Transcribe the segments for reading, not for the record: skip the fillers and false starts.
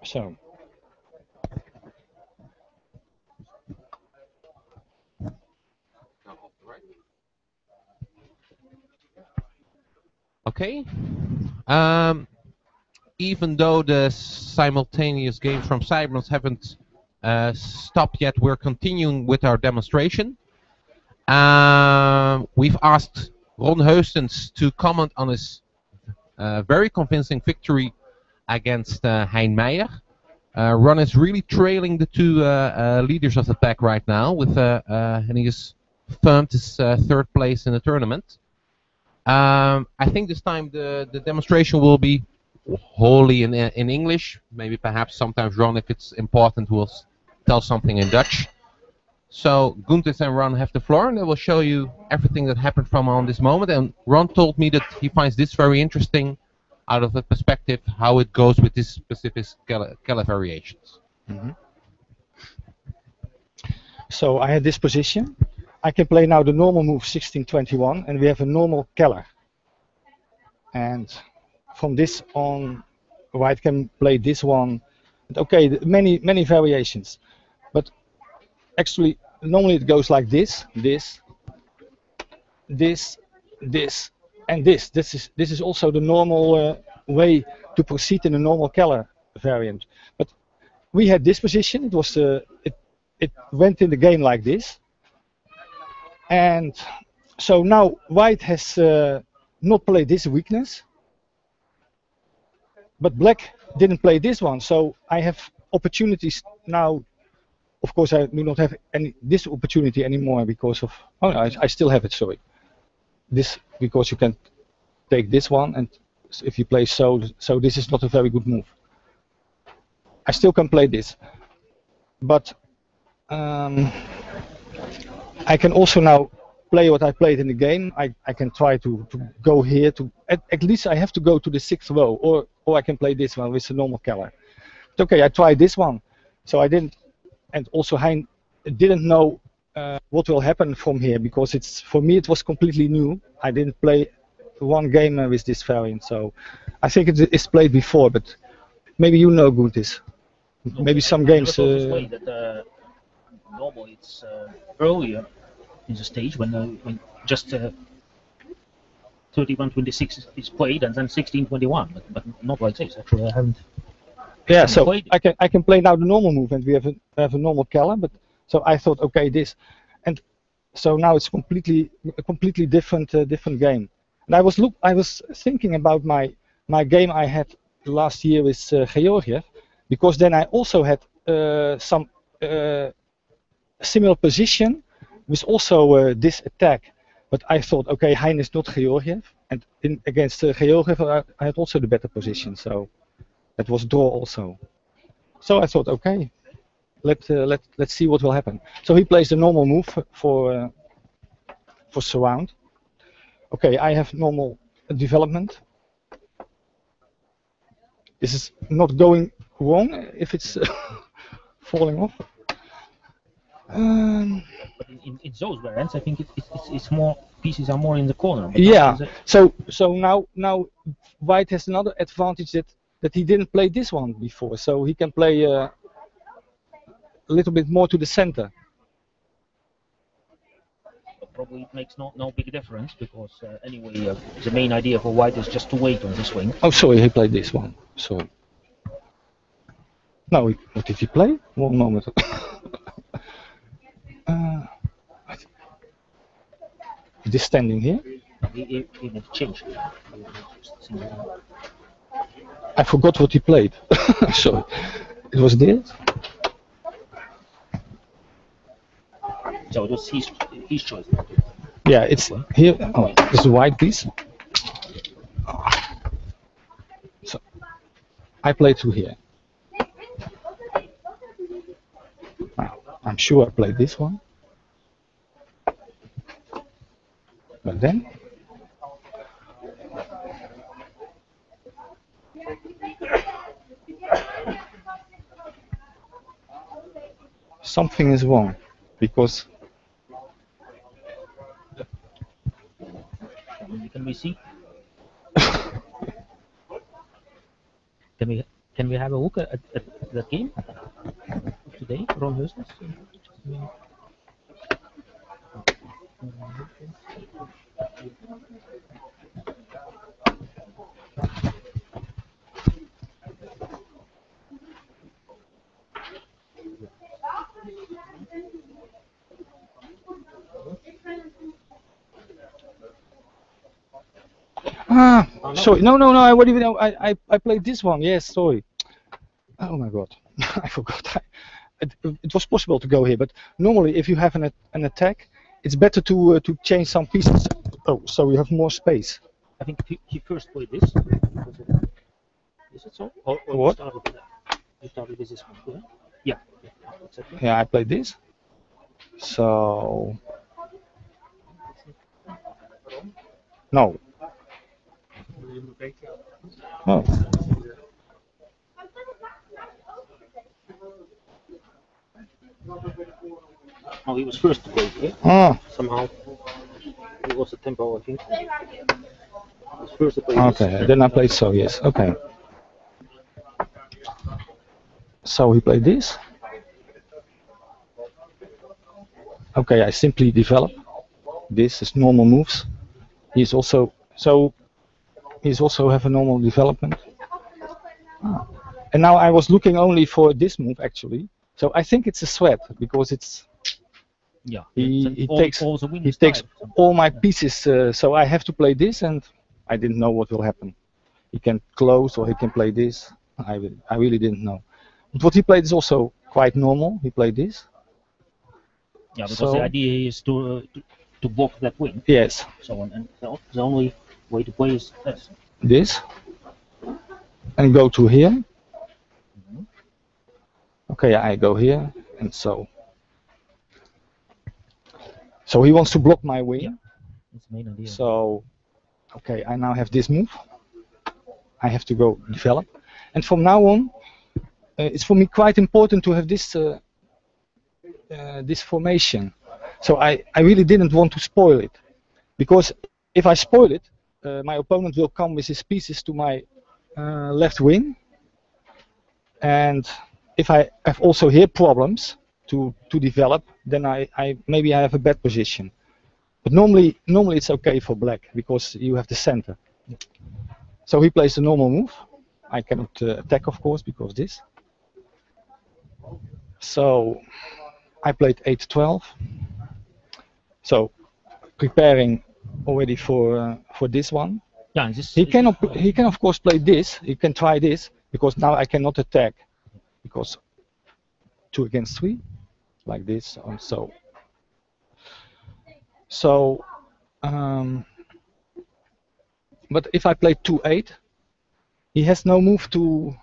So. Okay. Even though the simultaneous games from Cyberns haven't stopped yet, we're continuing with our demonstration. We've asked Ron Heustens to comment on his very convincing victory against Hein Meijer. Ron is really trailing the two leaders of the pack right now, and he has firmed his third place in the tournament. I think this time the demonstration will be wholly in English. Maybe perhaps sometimes Ron, if it's important, will tell something in Dutch. So Gunther and Ron have the floor, and they will show you everything that happened from on this moment. And Ron told me that he finds this very interesting out of the perspective how it goes with this specific Keller variations. So I had this position. I can play now the normal move 1621, and we have a normal Keller. And from this on, White can play this one. Okay, many variations, but actually normally it goes like this, this, and this. This is also the normal way to proceed in a normal Keller variant. But we had this position. It was it went in the game like this, and so now White has not played this weakness, but Black didn't play this one. So I have opportunities now. Of course, I do not have this opportunity anymore because of. Oh no, I still have it. Sorry. This because you can take this one, and if you play so this is not a very good move. I still can play this, but I can also now play what I played in the game. I can try to go here to at least I have to go to the 6th row, or I can play this one with a normal Keller. But okay, I tried this one, so I didn't, and also Hein didn't know what will happen from here because for me it was completely new. I didn't play one game with this variant, so I think it's played before, but maybe you know Guntis. Maybe some games. Normally it's earlier in the stage when just 31-26 is played and then 16-21, but not like this. Actually, I haven't. Yeah, so I can play now the normal move, and we have a normal Keller, but so I thought, okay, this, and so now it's a completely different game. And I was thinking about my game I had last year with Georgiev, because then I also had some similar position with also this attack, but I thought, okay, Hein is not Georgiev, and against Georgiev I had also the better position, so that was draw also. So I thought, okay, let's see what will happen. So he plays the normal move for surround. Okay, I have normal development. This is not going wrong if it's falling off. But in those variants, I think it's more pieces are more in the corner. Yeah. So now White has another advantage that he didn't play this one before, so he can play a little bit more to the center. But probably it makes no big difference because anyway, the main idea for White is just to wait on this wing. Oh, sorry, he played this one. Sorry. No, what did he play? One moment. This standing here. He changed. I forgot what he played. Sorry. It was this. So it was his choice. Yeah, it's here. Oh, this is a white piece. So I played through here. Now, I'm sure I played this one. But then something is wrong because Can we see? Can we Can we have a look at that game today, Ron Heusens? Ah, no. sorry. No, no, no. I wouldn't even know. I played this one. Yes, sorry. Oh my God, I forgot. It was possible to go here, but normally if you have an attack, it's better to change some pieces. Oh, so you have more space. I think he first played this. Is it so? Or What? You started with this one, yeah? Yeah, exactly. Yeah, I played this. So no. Oh. Oh, he was first to play it, Ah. somehow. It was a tempo, I think. He was first to play Okay. this. Then I played so. Yes. Okay. So he played this. Okay, I simply develop. This is normal moves. He's also have a normal development. Ah. And now I was looking only for this move actually. So I think it's a sweat because it's Yeah. he all, takes all the win he is takes tied. all my pieces. So I have to play this, and I didn't know what will happen. He can close or he can play this. I really didn't know. But what he played is also quite normal. He played this. Yeah, because So- the idea is to block that win. Yes. So and the only way to play is this. This. And go to here. Okay, I go here, and so he wants to block my wing. Yeah. That's the main idea. So, okay, I now have this move. I have to go develop, and from now on, it's for me quite important to have this this formation. So I really didn't want to spoil it, because if I spoil it, my opponent will come with his pieces to my left wing, and if I have also here problems to develop, then I maybe I have a bad position. But normally it's okay for black because you have the center. So he plays the normal move. I cannot attack, of course, because this. So I played 8-12. So preparing already for this one. Yeah, and this, He can of course play this. He can try this because now I cannot attack because 2 against 3 like this and so. So, but if I play 2-8, he has no move to.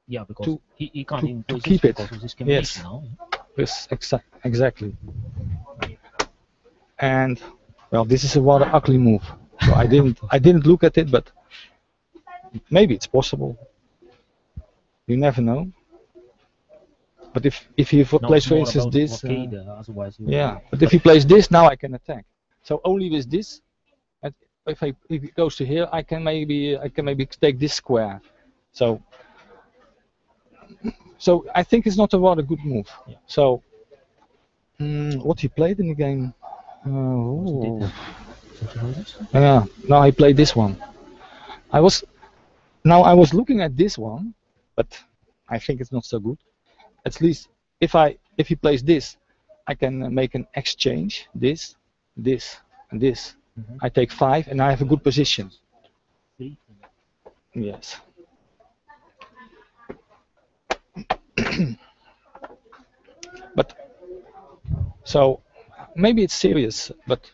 yeah, because to- he can't to even play keep this it. because of this Yes. combination now. Yes, exactly. And well, this is a rather ugly move. So I didn't look at it, but maybe it's possible. You never know. But if he No, plays, it's for more instance, about this. blockade, otherwise you Yeah, but if he plays this, now I can attack. So only with this, and if he goes to here, I can maybe take this square. So I think it's not a rather good move. Yeah. So what he played in the game? Yeah, no, I played this one. I was looking at this one, but I think it's not so good. At least if he plays this, I can make an exchange. This, and this. I take 5, and I have a good position. Yes. But so maybe it's serious, but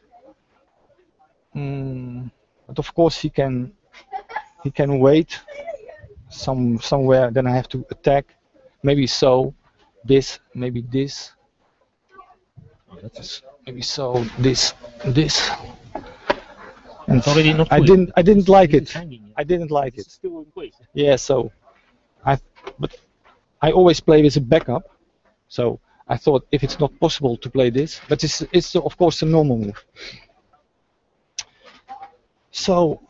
of course he can wait somewhere. Then I have to attack. Maybe so, this, maybe this. Maybe so, this. And It's already not I clear. didn't like This it. is hanging, yeah. I didn't like This it. is still in place. Yeah, so but I always play with a backup. So I thought if it's not possible to play this, but it's of course a normal move. So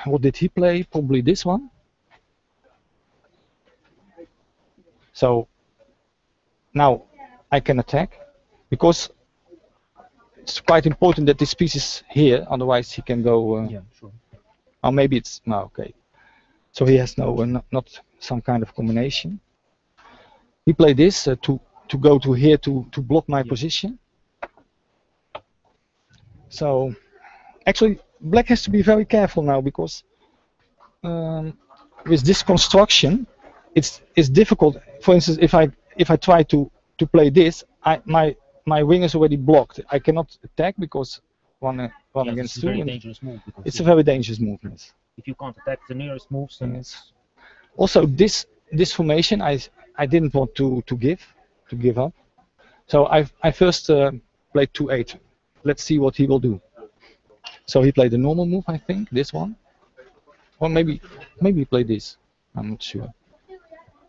what did he play? Probably this one. So now I can attack, because it's quite important that this piece is here, otherwise he can go. Yeah, sure. Or maybe it's no, okay. So he has no, not some kind of combination. He played this to go to here to block my position. So actually, black has to be very careful now, because with this construction, it's difficult. For instance, if I try to play this, my wing is already blocked. I cannot attack because one against two. It's a very dangerous move. It's a very dangerous move. Yes. If you can't attack the nearest moves, then Yes. Also, this formation I didn't want to give up. So I first played 2-8. Let's see what he will do. So he played the normal move, I think, this one, or maybe he played this. I'm not sure.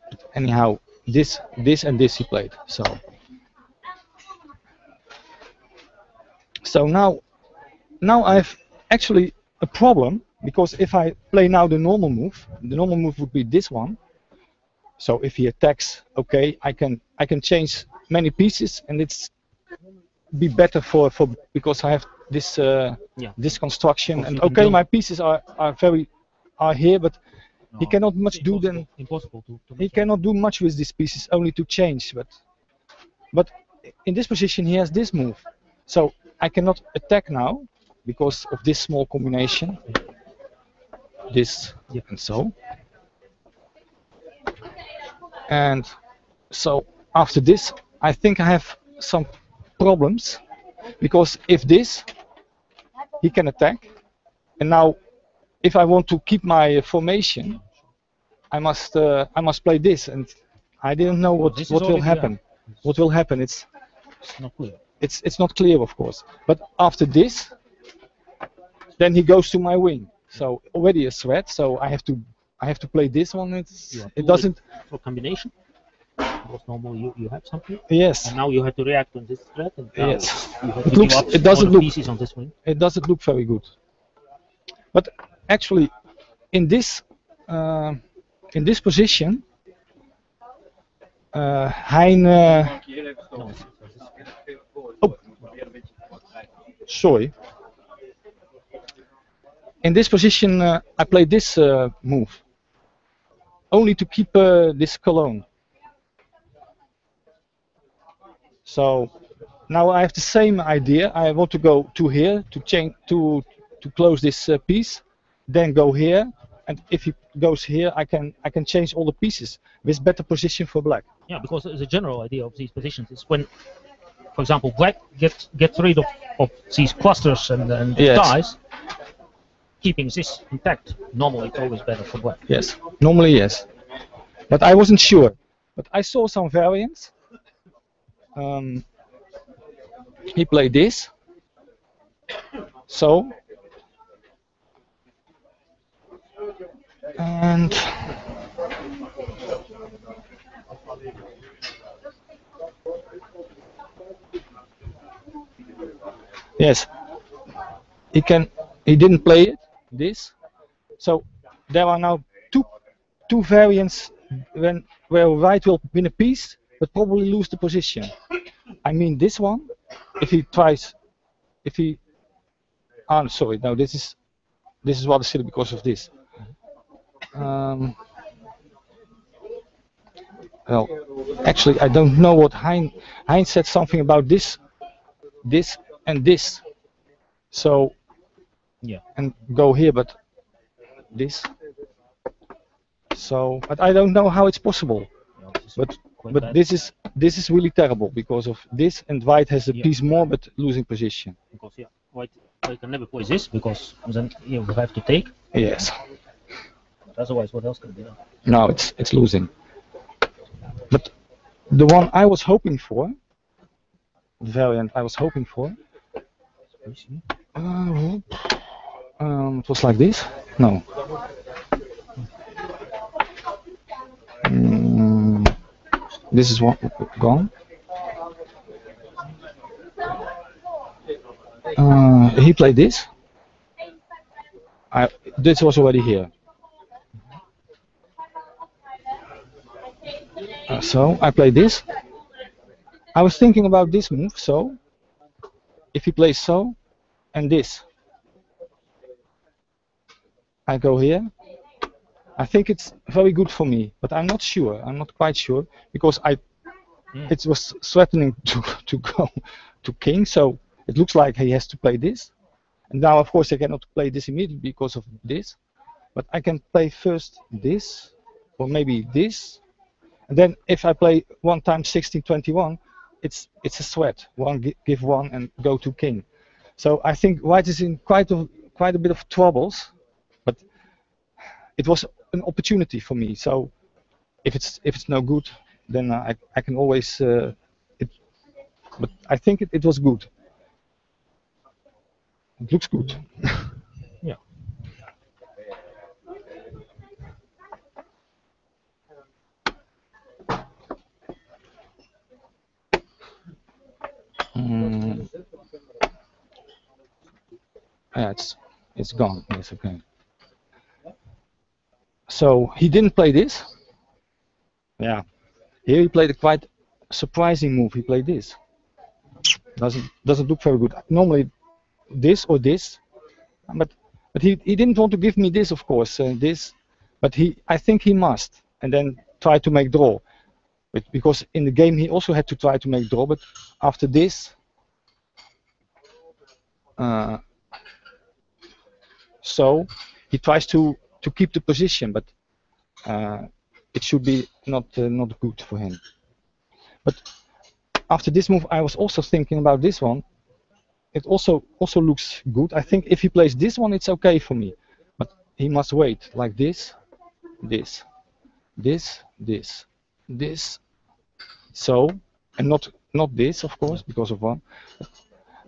But anyhow, this and this he played. So now I've actually a problem, because if I play now the normal move would be this one. So if he attacks, okay, I can change many pieces, and it's be better for because I have this this construction, and okay, my pieces are here, but no, he cannot much do then. Impossible to he cannot do much with these pieces, only to change. But in this position he has this move, so I cannot attack now because of this small combination. This and so. And so after this, I think I have some problems, because if this, he can attack, and now if I want to keep my formation, I must play this, and I didn't know what will happen. What will happen? It's not clear. It's not clear, of course. But after this, then he goes to my wing. So already a threat. So I have to play this one. It doesn't. For combination. Because normally you have something. Yes. And now you have to react on this threat. And yes. You have to give up it doesn't look. Pieces on this wing. It doesn't look very good. But actually, in this position, Hein. Oh, sorry. In this position, I played this move, only to keep this colonne. So now I have the same idea. I want to go to here to change to close this piece, then go here, and if he goes here, I can change all the pieces with better position for black. Yeah, because the general idea of these positions is when, for example, black gets rid of these clusters and yes. ties, keeping this intact. Normally, it's always better for black. Yes, normally yes, but I wasn't sure. But I saw some variants. He played this, so, and yes, he didn't play it, this, so there are now two variants where white will win a piece but probably lose the position. I mean this one, if he sorry, no, this is rather silly because of this. Well, actually I don't know what Hein said something about this and this, so yeah, and go here, but this, so, but I don't know how it's possible. Yeah, but this is really terrible because of this, and white has a piece more but losing position. Because white can never play this because then you have to take. Yes. Otherwise, what else can be done? No, it's losing. But the one I was hoping for, the variant I was hoping for, it was like this. No. This is one gone. He played this. This was already here. So I play this. I was thinking about this move. So if he plays so and this, I go here. I think it's very good for me, but I'm not sure. I'm not quite sure because it was threatening to go to king. So it looks like he has to play this. And now, of course, I cannot play this immediately because of this. But I can play first this, or maybe this. And then if I play 1 times 1621, it's a threat. Give one and go to king. So I think white is in quite a bit of troubles. But it was an opportunity for me. So if it's no good, then I can always. But I think it was good. It looks good. Yeah. Yeah, it's gone. Yes, okay. So he didn't play this. Yeah. Here he played a quite surprising move. He played this. Doesn't look very good. Normally this or this, but he didn't want to give me this, of course, this, but I think he must, and then try to make draw. But because in the game he also had to try to make draw, but after this, so he tries to keep the position, but it should be not good for him. But after this move, I was also thinking about this one. It also looks good. I think if he plays this one, it's okay for me. But he must wait like this, this, this, this, this. So, and not this, of course, because of one.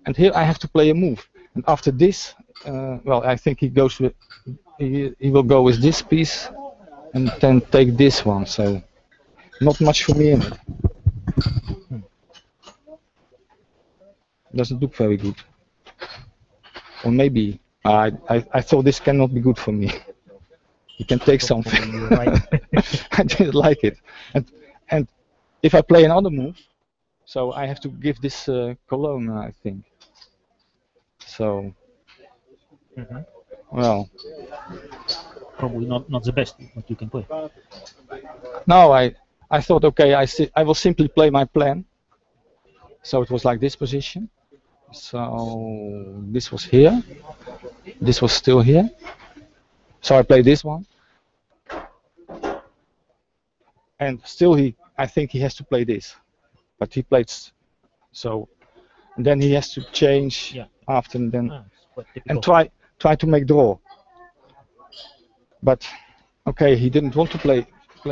And here I have to play a move. And after this, well, I think he goes with he will go with this piece, and then take this one. So, not much for me in it. Doesn't look very good. Or maybe I thought this cannot be good for me. He can take something. Right. I didn't like it. And if I play another move, so I have to give this Cologne, I think. So well, Probably not the best what you can play. no, I thought okay, I will simply play my plan. So it was like this position. So this was here. This was still here. So I played this one. And still I think he has to play this. But he played so, and then he has to change after, and then and try to make draw. But okay, he didn't want to play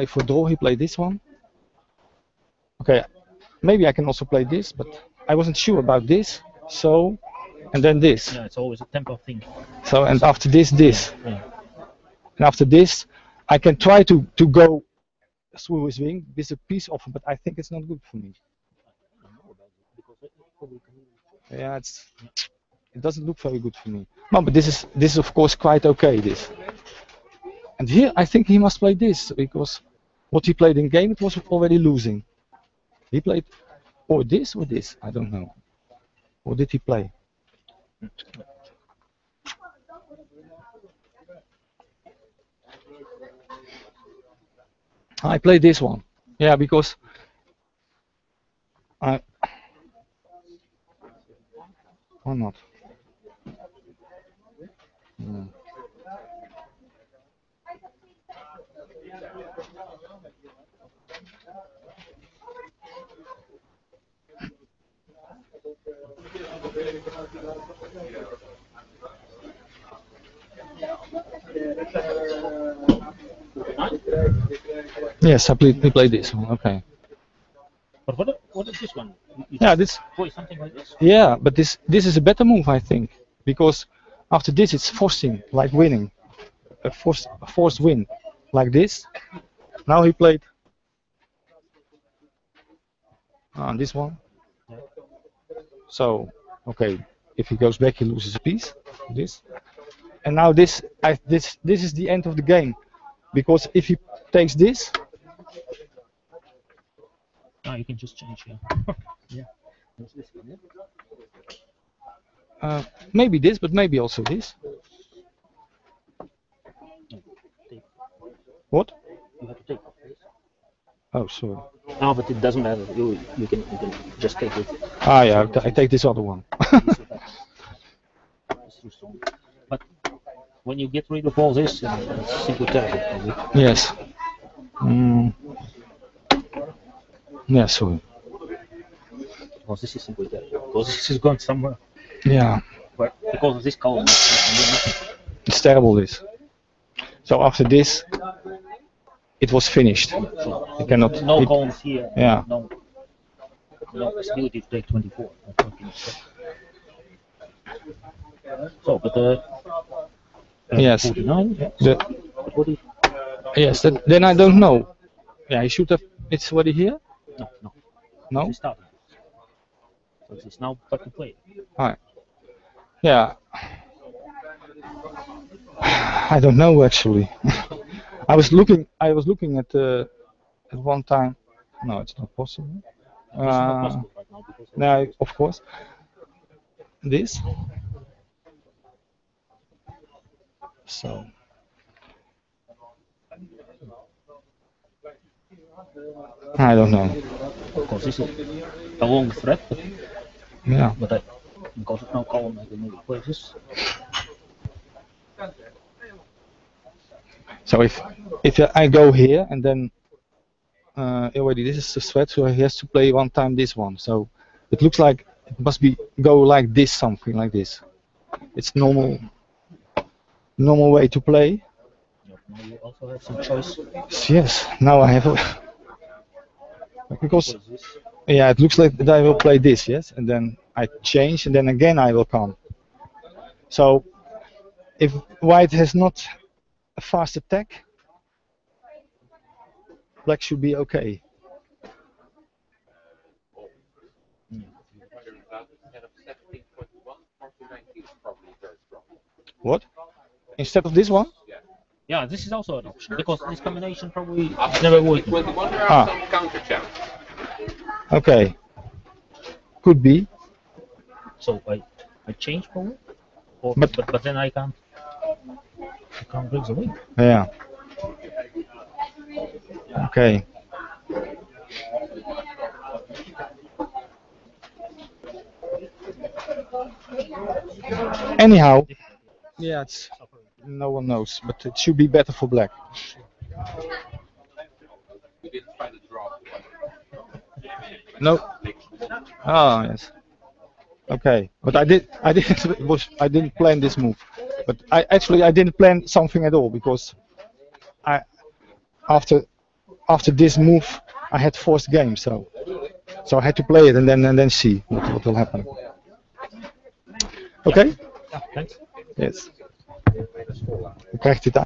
for draw. He played this one. Okay, maybe I can also play this, but I wasn't sure about this. So, and then this. Yeah, it's always a tempo thing. So, and after this. Yeah. And after this, I can try to go through his wing with a piece of him, but I think it's not good for me. Yeah, it doesn't look very good for me. No, but this is of course quite okay. This. And here I think he must play this because what he played in game, it was already losing. He played or this, I don't know. Or did he play? I played this one. Yeah, because or not. Yes, we played this one. Okay. But what is this one? Yeah, this. Play something like this. Yeah, but this is a better move, I think, because after this it's forcing, like winning, a forced win, like this. Now he played this one. So okay, if he goes back, he loses a piece. This, and now this is the end of the game, because if he takes this, Ah, you can just change here. Yeah. There's this one, yeah? Maybe this, but maybe also this. No, take. What? You have to take off this. Oh, sorry. No, but it doesn't matter. You can just take it. Ah, yeah. I take this other one. But when you get rid of all this, it's simply terrible. Probably. Yes. Yeah, sorry. Because this is simply terrible. Because this is going somewhere. Yeah. But because of this column, It's terrible, this. So after this, it was finished. so You cannot. no columns here. Yeah. No possibility to take 24. So, but Yes. 49. Yeah. The, 40. yes. Then I don't know. Yeah, I should have. It's already here. No. No. This is starting. So this is now back to play. Alright. Yeah. I don't know actually. I was looking at one time. No, it's not possible. It's not possible right now because of No, of course. This. So. I don't know. because this is a long thread, Yeah. but because of no column, I can maybe play this. So if I go here and then already this is the thread, so he has to play one time this one. So it looks like it must go like this, something like this. It's normal way to play. Now you also have some choice. Yes. Now I have because yeah, it looks like that I will play this, yes, and then I change, and then again I will come. So if white has not a fast attack, black should be okay. What? Instead of this one? Yeah, this is also an option because this combination probably never worked. 21 Ah. some counter champ. Okay. Could be. So I change probably, or, But- but then I can't bring the win. Yeah. Okay. Anyhow, yeah, it's no one knows, but it should be better for black. We didn't find a draw. No. Ah, yes. Okay, but I didn't plan this move, but I didn't plan something at all because after this move I had forced game, so I had to play it and then see what will happen. Okay. Yeah, thanks. Yes. Dan krijgt dit aan.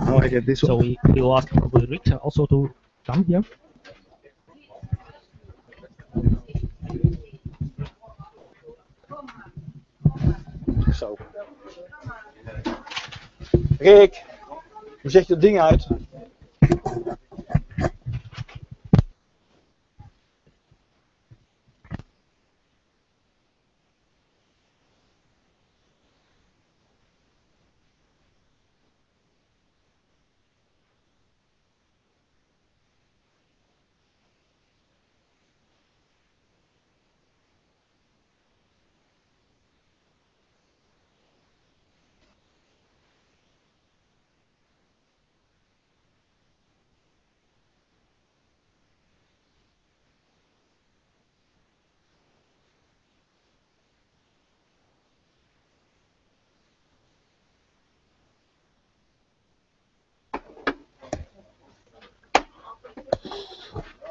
Now I get this So one. we will ask probably Rick also to come here. Zo. Rick, hoe zet je dat ding uit?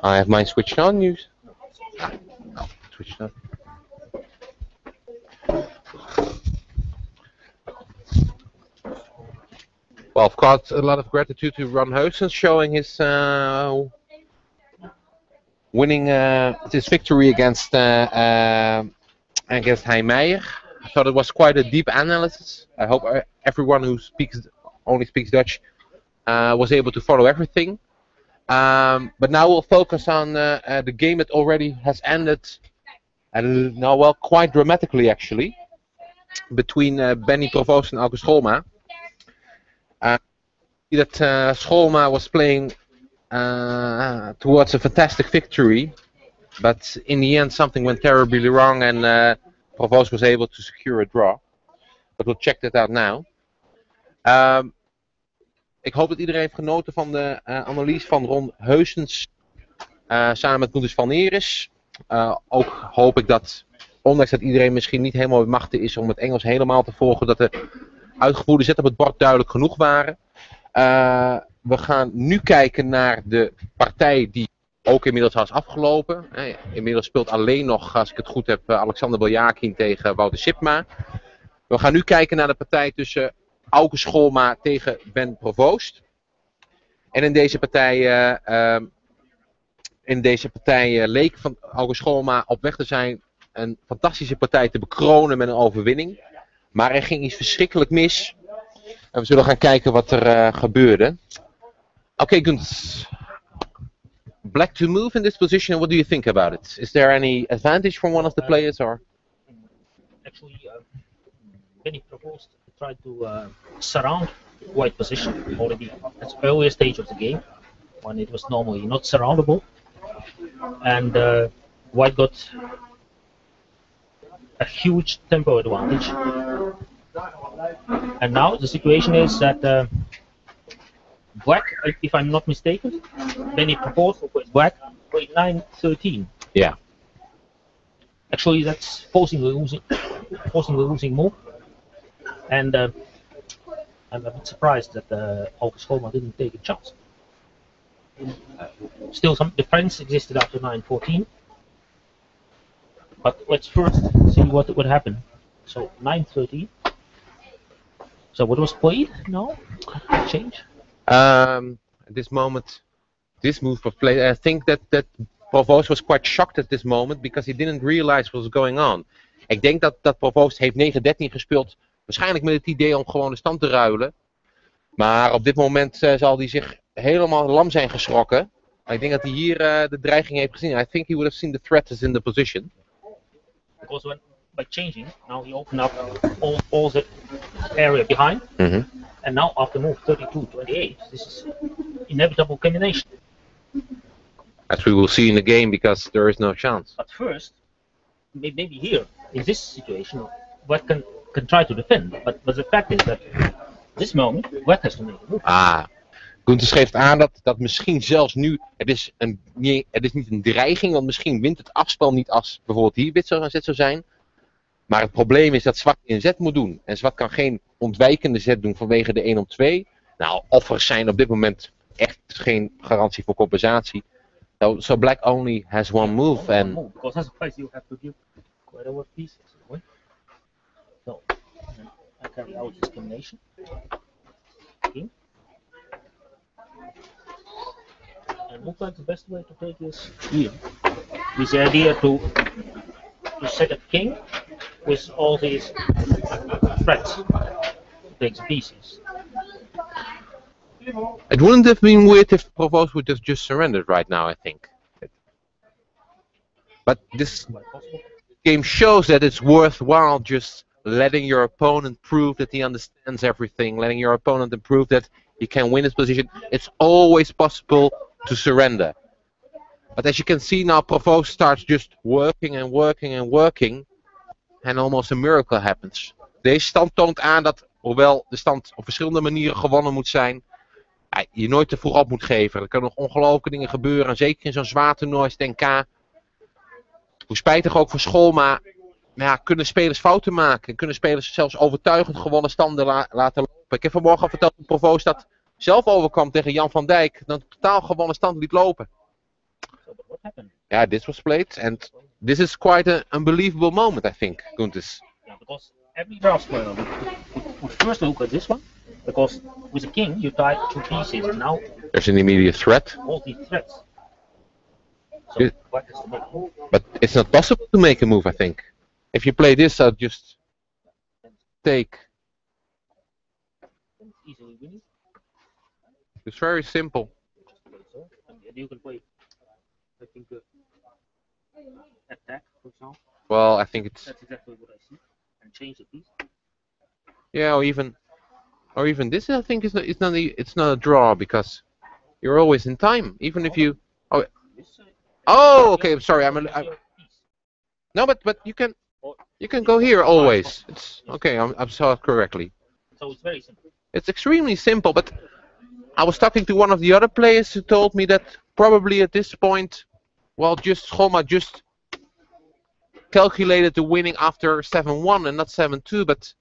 I have mine switched on. You switched on. Well, I've got a lot of gratitude to Ron Houston showing his winning his victory against Hein Meijer. I thought it was quite a deep analysis. I hope everyone who only speaks Dutch was able to follow everything. But now we'll focus on the game that already has ended, and now, well, quite dramatically actually, between Benny Provoost and August Scholma. That Scholma was playing towards a fantastic victory, but in the end something went terribly wrong and Provoost was able to secure a draw. But we'll check that out now. Ik hoop dat iedereen heeft genoten van de analyse van Ron Heusens samen met Keurentjes Valneris. Ook hoop ik dat, ondanks dat iedereen misschien niet helemaal bij machten is om het Engels helemaal te volgen, dat de uitgevoerde zetten op het bord duidelijk genoeg waren. We gaan nu kijken naar de partij die ook inmiddels al is afgelopen. Inmiddels speelt alleen nog, als ik het goed heb, Alexander Beljakin tegen Wouter Sipma. We gaan nu kijken naar de partij tussen August Scholma tegen Ben Provoost. En in deze partij leek van August Scholma op weg te zijn een fantastische partij te bekronen met een overwinning. Maar er ging iets verschrikkelijk mis. En we zullen gaan kijken wat er gebeurde. Okay, Guntz. Black to move in this position, what do you think about it? Is there any advantage from one of the players or? Actually, Benny Provoost tried to surround white position already at the earlier stage of the game, when it was normally not surroundable, and white got a huge tempo advantage. And now the situation is that black, if I'm not mistaken, Benny Provoost with black played 9-13. Yeah. Actually, that's forcing the losing move. And I'm a bit surprised that August Scholma didn't take a chance. Still, some defense existed after 9-14. But let's first see what would happen. So 9-13. So what was played now? Change? At this moment, this move was played. I think that Provoost was quite shocked at this moment because he didn't realize what was going on. Ik denk dat Provoost heeft 9-13 gespeeld, waarschijnlijk met het idee om gewoon de stand te ruilen. Maar op dit moment zal hij zich helemaal lam zijn geschrokken. Ik denk dat hij hier de dreiging heeft gezien. I think he would have seen the threat as in the position. Because by changing, now he opened up all the area behind. And now after move 32-28, this is inevitable combination. As we will see in the game, because there is no chance. But first, maybe here, in this situation, Black can try to defend. But the fact is that this moment, Black has to make a move. Gunther geeft aan dat misschien zelfs nu, het is niet een dreiging, want misschien wint het afspel niet als bijvoorbeeld hier wit zou zijn. Maar het probleem is dat zwart een zet moet doen. En zwart kan geen ontwijkende zet doen vanwege de 1 op 2. Nou, offers zijn op dit moment echt geen garantie voor compensatie. So black only has one move. And because otherwise you have to give quite a lot of pieces. So, I carry out this combination. Okay. And looks like the best way to take this here is the idea to set up king with all these threats. Takes pieces. It wouldn't have been weird if Provoost would have just surrendered right now, I think. But this game shows that it's worthwhile just letting your opponent prove that he understands everything, letting your opponent prove that he can win his position. It's always possible to surrender. But as you can see now, Provoost starts just working and working and working, and almost a miracle happens. Deze stand toont aan dat, hoewel de stand op verschillende manieren gewonnen moet zijn, je nooit te vroeg op moet geven. Er kunnen nog ongelooflijke dingen gebeuren, en zeker in zo'n zwaar toernooi als het NK. Hoe spijtig ook voor Scholma, maar kunnen spelers fouten maken. Kunnen spelers zelfs overtuigend gewonnen standen laten lopen. Ik heb vanmorgen al verteld dat Provoost dat zelf overkwam tegen Jan van Dijk. Dat een totaal gewonnen stand liet lopen. Ja, this was played, and this is quite an unbelievable moment, I think, Keurentjes. Yeah, because every draft player would first look at this one, because with a king you tie 2 pieces, and now there's an immediate threat. All these threats. So what is the move? But it's not possible to make a move, I think. If you play this, I'll just take. Easily winning. It's very simple. you can play, I think, attack, for example. Well, I think it's That's exactly what I see. And change the piece. yeah, or even this. I think it's not a draw because you're always in time, even if you. Oh, This, oh, okay. I'm sorry. I'm your piece. no, but Or you can go here always. It's okay. I saw it correctly. so it's very simple. It's extremely simple, but I was talking to one of the other players who told me that probably at this point, well, Schoma just calculated the winning after 7-1 and not 7-2. But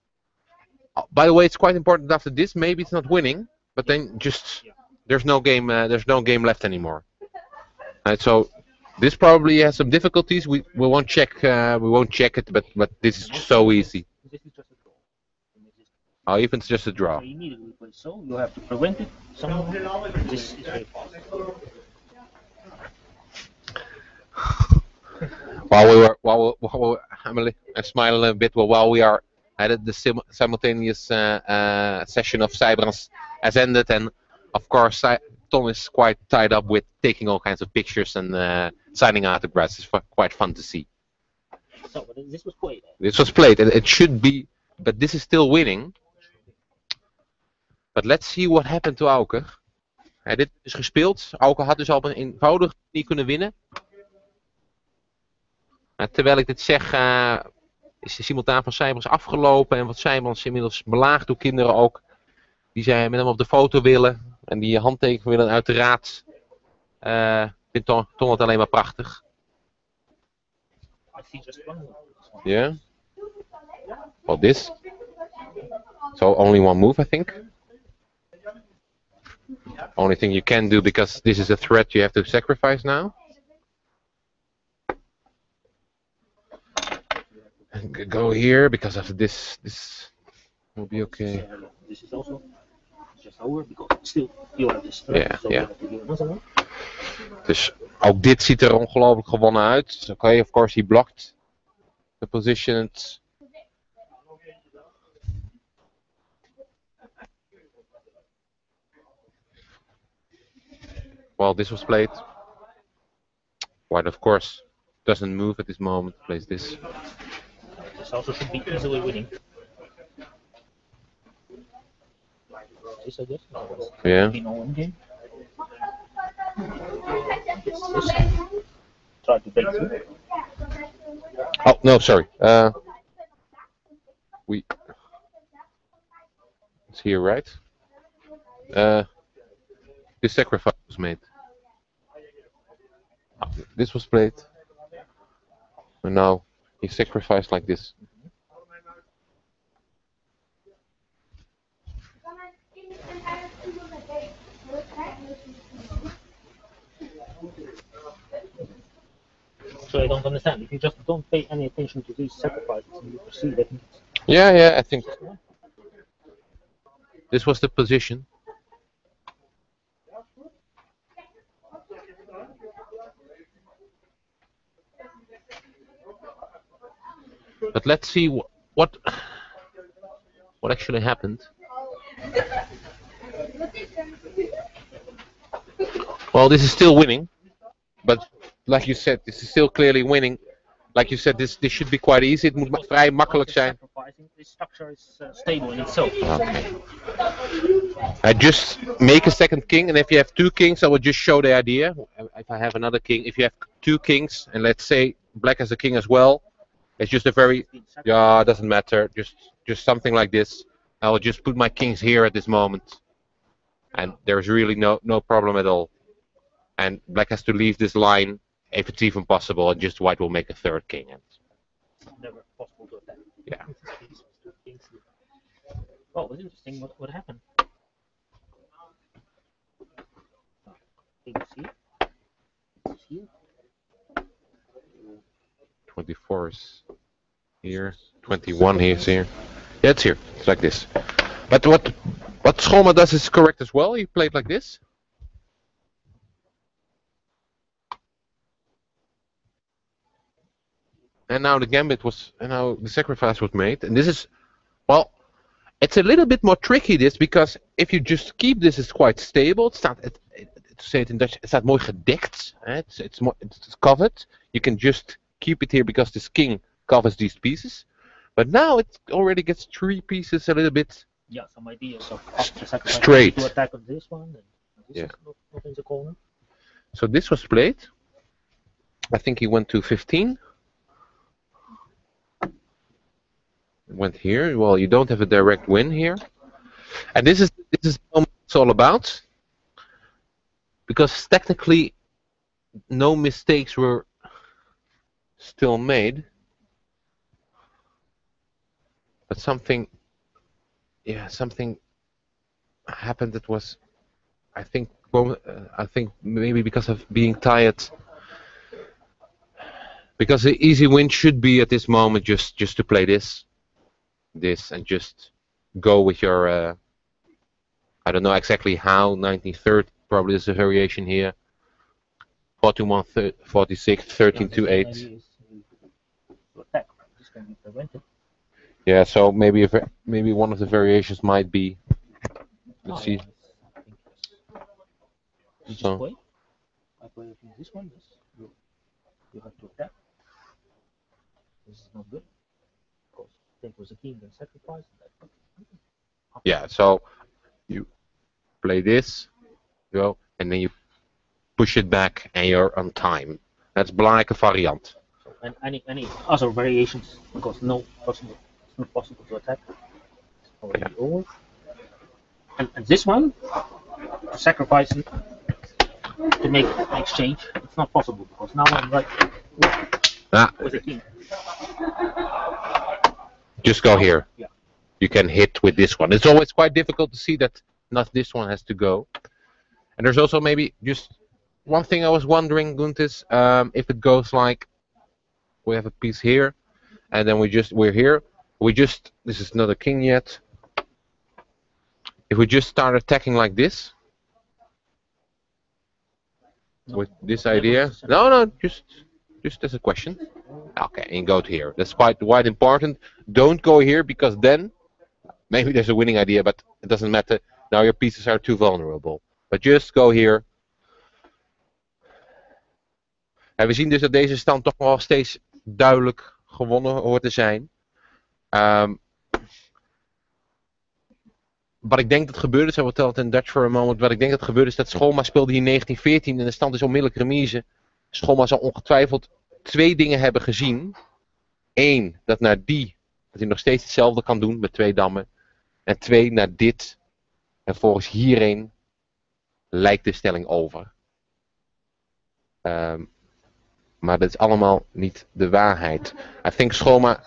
by the way, it's quite important after this. Maybe it's not winning, but then just there's no game left anymore. Right, so this probably has some difficulties. We won't check it, but this is so easy. This is just a draw. Oh, even it's just a draw. So immediately play so you have to prevent it somehow. This is very fast. I smile a little bit. Well, while we are at the simultaneous session of Cybrans has ended, and of course Tom is quite tied up with taking all kinds of pictures and signing autographs. It's quite fun to see. So, but this was played. This was played. It should be, but this is still winning. But let's see what happened to Auke. Dit is gespeeld. Auke had dus al op een eenvoudige manier kunnen winnen. Terwijl ik dit zeg, is de simultaan van Cybrans afgelopen en wordt Cybrans inmiddels belaagd door kinderen ook. Die zij met hem op de foto willen en die handtekeningen willen uiteraard. Ik vind Tom het alleen maar prachtig. Yeah. Well, this. So only one move, I think. Only thing you can do, because this is a threat, you have to sacrifice now. And go here, because after this will be okay. This is also just over, because still you have this threat, Yeah, so yeah. you have to do another one. Dus ook dit ziet er ongelooflijk gewonnen uit. Okay, of course he blocked the position. Well, this was played. White, of course, doesn't move at this moment. Plays this. This also should be easily winning. This, I guess. Yeah. No game. This. Try to break through. Oh no, sorry. It's here, right? This sacrifice was made. This was played. And now he sacrificed like this. So I don't understand. If you just don't pay any attention to these sacrifices and you proceed, I think it's Yeah, I think this was the position. But let's see what actually happened. Well, this is still winning, but like you said, this is still clearly winning. Like you said, this should be quite easy. Het moet vrij makkelijk zijn. This structure is stable in itself. Okay. I just make a second king, and if you have two kings, I will just show the idea. If I have another king, if you have two kings, and let's say black has a king as well, it's just a very, yeah, it doesn't matter. Just something like this. I will just put my kings here at this moment, and there's really no problem at all. And black has to leave this line if it's even possible, and just white will make a third king. And Never possible to attack. yeah. Oh, it was interesting. What happened? King's here. It's here. 24 is here. 21 is here. Yeah, it's here. It's like this. But what Schoma does is correct as well. He played like this. And now the gambit was, and now the sacrifice was made. And this is, well, it's a little bit more tricky this, because if you just keep this, it's quite stable. It's to say it in Dutch, het staat mooi gedekt. It's covered. You can just keep it here because this king covers these pieces. But now it already gets 3 pieces a little bit. Yeah, some ideas of after sacrifice Straight. to attack on this one, and this Yeah. is not in the corner. So this was played. I think he went to 15. Went here. Well, you don't have a direct win here. And this is what it's all about. Because technically no mistakes were still made. But something happened that was, I think maybe because of being tired. Because the easy win should be at this moment just to play this, and just go with your. I don't know exactly how. 1930 probably is a variation here. 41, 46, 13 to 8. To attack. This can be prevented. Yeah, so maybe maybe one of the variations might be. Let's see. You just So. play. I play this one. Yes. You have to attack. This is not good. Because take was a king and sacrifice. Yeah, so you play this, go, and then you push it back, and you're on time. That's belangrijke variant. So, and any other variations, because it's not possible to attack. It's already over. And this one, to sacrifice it, to make an exchange, it's not possible because now I'm right with a king. Just go here. Yeah. You can hit with this one. It's always quite difficult to see that not this one has to go. And there's also maybe just one thing I was wondering, Guntis, if it goes like we have a piece here, and then we're here. This is not a king yet. If we just start attacking like this, with this idea. No, just as a question. Okay, and go to here. That's quite important. Don't go here because then maybe there's a winning idea, but it doesn't matter. Now your pieces are too vulnerable. But just go here. En we zien dus dat deze stand toch nog steeds duidelijk gewonnen hoort te zijn. Wat ik denk dat gebeurde, I will tell it in Dutch for a moment. Wat ik denk dat gebeurde is dat Schoolma speelde hier 1914 en de stand is onmiddellijk remise. Schoolma zal ongetwijfeld 2 dingen hebben gezien. 1, dat naar dat hij nog steeds hetzelfde kan doen met 2 dammen. En 2, naar dit. En volgens hierheen lijkt de stelling over. Maar dat is allemaal niet de waarheid. I think Schoolma...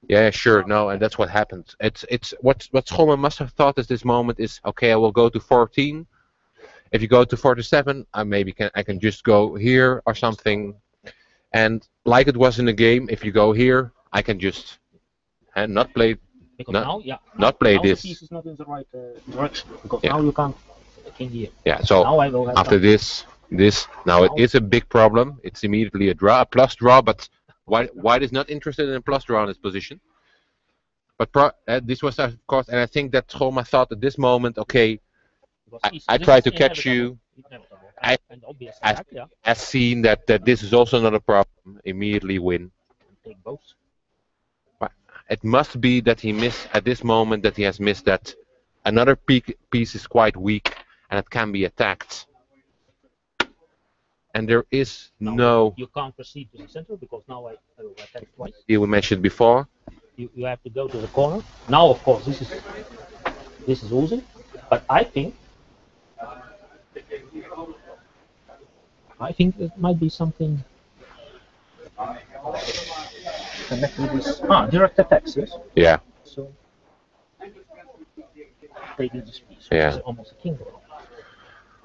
Yeah, sure, no, and that's what happened. It's what Schoolma must have thought at this moment is, okay, I will go to 14. If you go to 47, I can just go here or something. And like it was in the game, if you go here, I can just not play. Not play now this. The piece is not in the right direction because now you can't king here. Yeah, so now I will have after this, now it is a big problem. It's immediately a plus draw, but White is not interested in a plus draw in this position. But this was of course, and I think that Schoolma thought at this moment, okay, I try to catch you. I've seen that this is also not a problem. Immediately win. Take both. But it must be that he missed at this moment that he has missed that another piece is quite weak and it can be attacked. And there is no. You can't proceed to the center because now I will attack twice. We mentioned before. You have to go to the corner. Now, of course, this is losing, but I think it might be something connected with this. Direct attacks, yes. Yeah. So taking this piece, yeah. Is almost a king.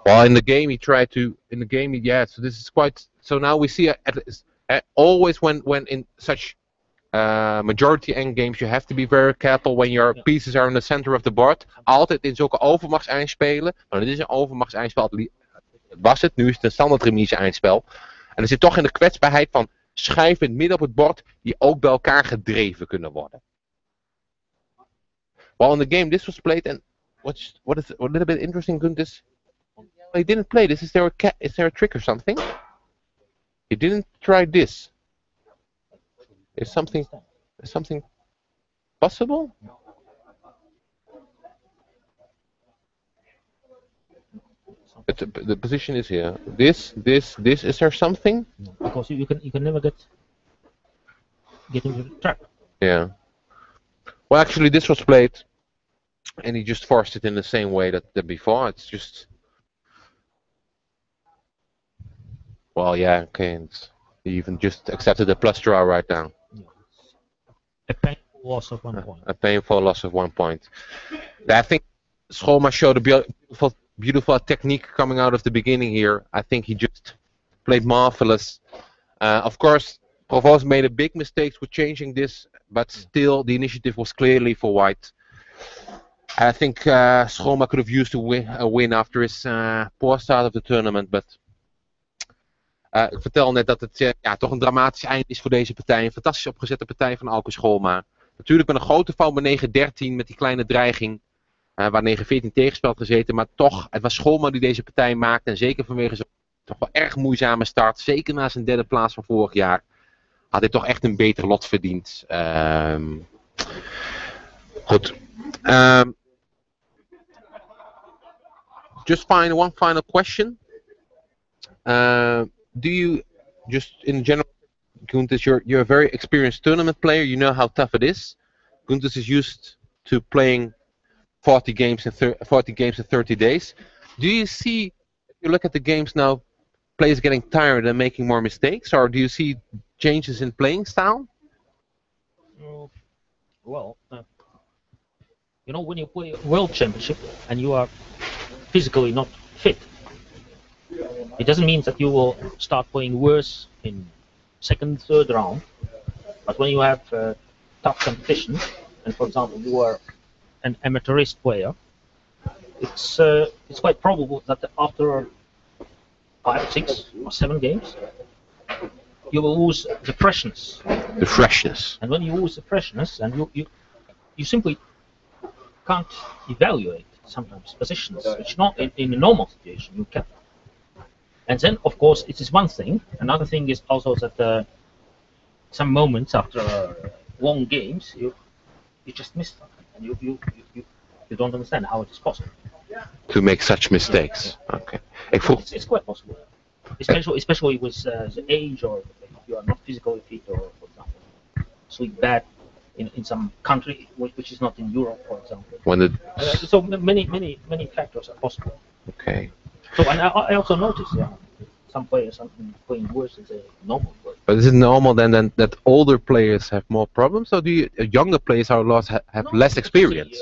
Well, in the game he tried to. Yeah. So this is quite. So now we see always when in such majority endgames you have to be very careful when your pieces are in the center of the board. Altijd in zulke overmachtseindspelen. Nou, dit is een overmachtseindspel. Was het? Nu is het een standaard remise eindspel. En er zit toch in de kwetsbaarheid van schijven in het midden op het bord die ook bij elkaar gedreven kunnen worden. While in the game this was played and what is a little bit interesting, Guntis, he didn't play this. Is there a trick or something? He didn't try this. Is something possible? But the position is here. This. Is there something? Because you can never get into the trap. Yeah. Well, actually, this was played, and he just forced it in the same way that before. It's just. Well, yeah, okay. He even just accepted the plus draw right now. Yeah. A painful loss of 1 point. A painful loss of 1 point. I think Schoma showed a beautiful technique coming out of the beginning here. I think he just played marvelous. Of course, Provence made a big mistake with changing this, but still the initiative was clearly for white. I think Schoma could have used a win after his poor start of the tournament, but ik vertel net dat het toch een dramatisch eind is voor deze partij. Een fantastisch opgezette partij van Auke Scholma. Natuurlijk met een grote fout bij 9-13 met die kleine dreiging. Waar 9-14 tegenspel had gezeten. Maar toch, het was Scholma die deze partij maakte. En zeker vanwege zijn toch wel erg moeizame start. Zeker na zijn derde plaats van vorig jaar. Had hij toch echt een beter lot verdiend. Goed. Just one final question. Do you, just in general, Keurentjes, you're a very experienced tournament player. You know how tough it is. Keurentjes is used to playing 40 games in 30 days. Do you see, if you look at the games now, players getting tired and making more mistakes, or do you see changes in playing style? Well, when you play a World Championship and you are physically not fit, it doesn't mean that you will start playing worse in second, third round. But when you have tough competition, and for example you are an amateurist player, it's quite probable that after 5, 6, or 7 games, you will lose the freshness. The freshness. And when you lose the freshness, and you simply can't evaluate sometimes positions, which not in a normal situation you can. And then, of course, it is one thing. Another thing is also that some moments after long games, you just miss them, and you don't understand how it is possible to make such mistakes. Okay. It's quite possible, especially with the age, or if you are not physically fit, or for example, sleep bad in some country which is not in Europe, for example. So many factors are possible. Okay. So, and I also noticed, some players are playing worse than the normal players. But is it normal then that older players have more problems, or do younger players have less experience?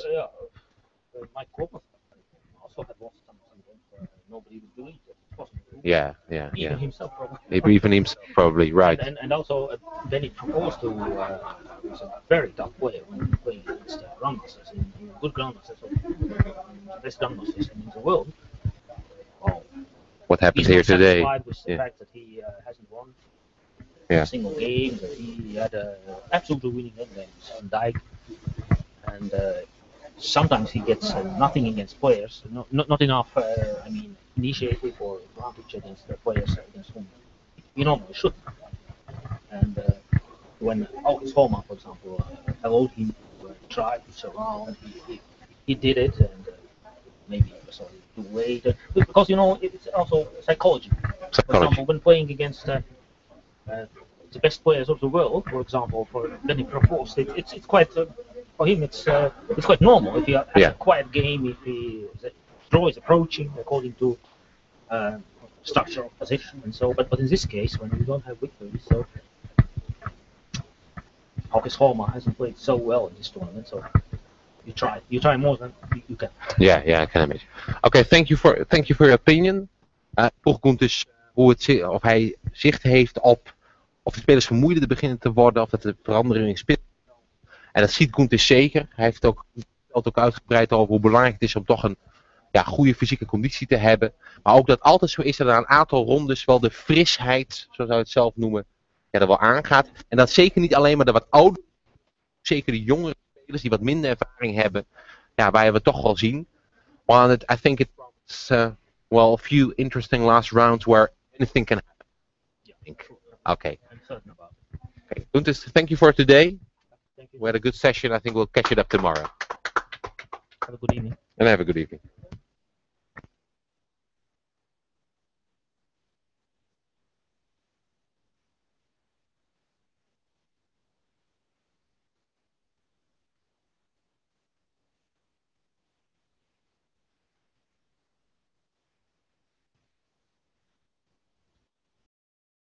My club also had lost some games where nobody would believe that it's possible. Yeah. Even himself probably. Even himself probably, right. And also Benny proposed to was a very tough player when playing against grandmasters, in good grandmasters, the best grandmasters in the world. What happened here today? He's not satisfied with the fact that he hasn't won a single game, that he had absolutely winning games on Dijk, and sometimes he gets nothing against players, not enough, initiative or advantage against the players against whom he normally should. And when Auke Scholma, for example, allowed him to try to surround, he did it, and maybe too late, because it's also psychology. For example, when playing against the best players of the world, for example, for Benny Provost, it's quite for him it's quite normal if he has a quiet game, if the draw is approaching according to structure of position and so. But in this case, when you don't have victories, so Auke Scholma hasn't played so well in this tournament, so. You try more than you can. Yeah, I can imagine. Okay, thank you for your opinion. Vroeg Keurentjes of hij zicht heeft op of de spelers vermoeider beginnen te worden, of dat de verandering in spel. En dat ziet Keurentjes zeker. Hij heeft ook uitgebreid over hoe belangrijk het is om toch een goede fysieke conditie te hebben. Maar ook dat altijd zo is dat na een aantal rondes wel de frisheid, zo zou je het zelf noemen, er wel aangaat. En dat zeker niet alleen maar de wat oudere, zeker de jongere die wat minder ervaring hebben, waar we toch wel zien. Want I think it's well, a few interesting last rounds where anything can happen. Yeah. I think. Okay. I'm certain about it. Okay. Keurentjes, thank you for today. Thank you. We had a good session. I think we'll catch it up tomorrow. Have a good evening. And have a good evening.